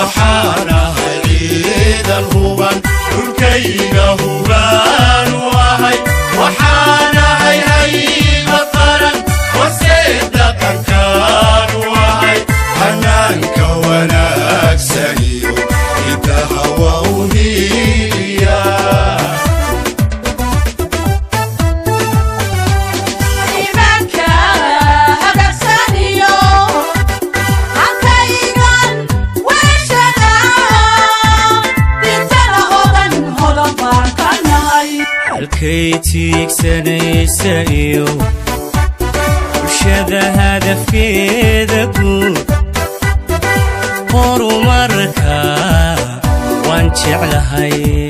وحانا عيد الهوبان والكيغا هوبان وهاي وحانا هاي مطرن وسيدك كان وهاي حنانك وناك سنيو يتهوى ونيليا halkaytiig sanaysayo bulshada hadafkeeda guud horumarka waan jeclahay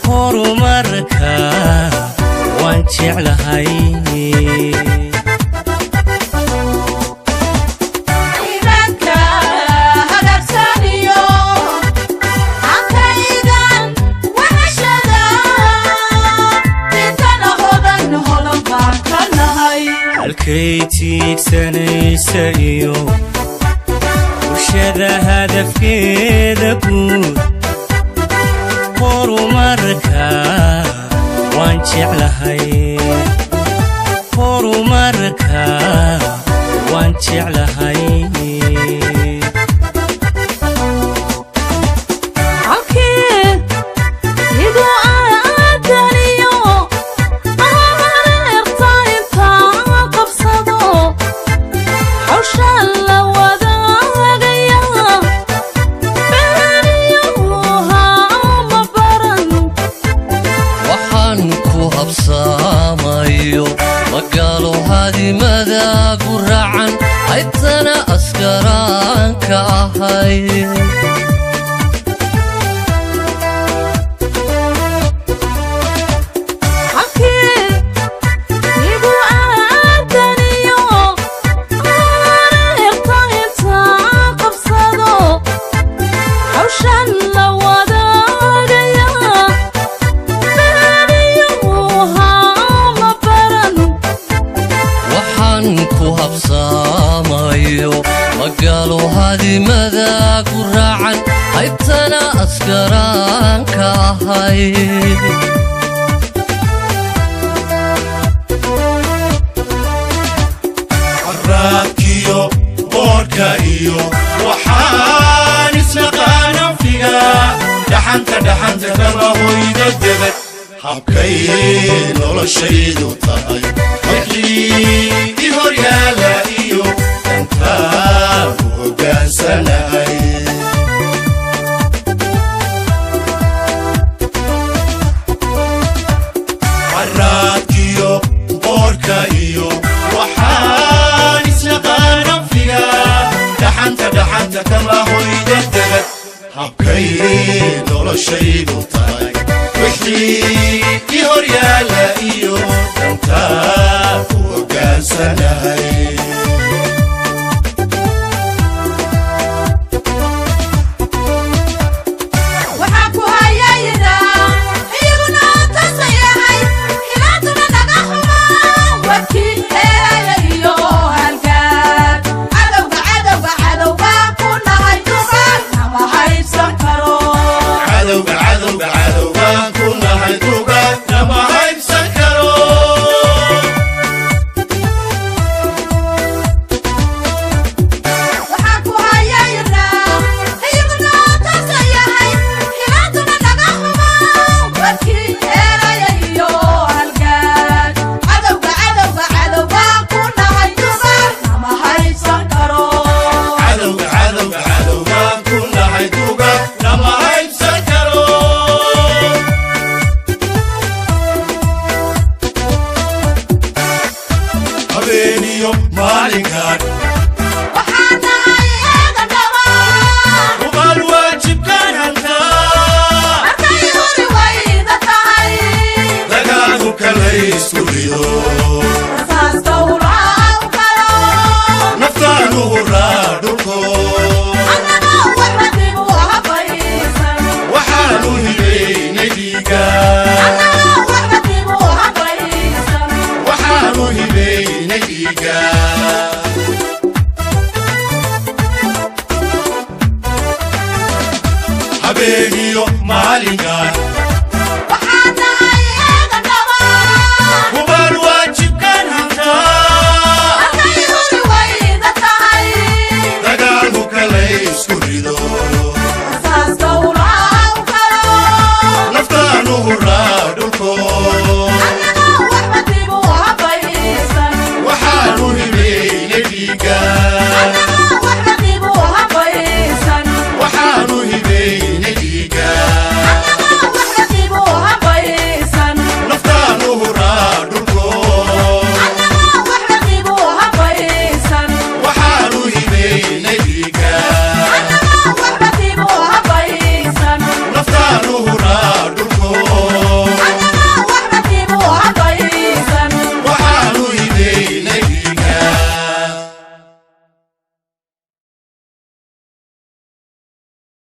horumarka waan jeclahay halkaytiig sanaysayo bulshada hadafkeeda guud horumarka waan jeclahay horumarka waan jeclahay magaalo hadimada guracan haytana askaraanka ahay magaalo hadimada guracan haytana askaraanka ahay عراكيو بوركايو وحان اسنقانا فيها دحنت كالله يددبت حبكي لولا الشيد وطاي وحلي هوريا لايو وقان سناي عراكيو بوركايو وحان اسنقانا فيها دحنت كالله يددبت حبكي لولا الشيد وطاي وحلي هوريا لايو وقان سناي habeeniyo maalinkaan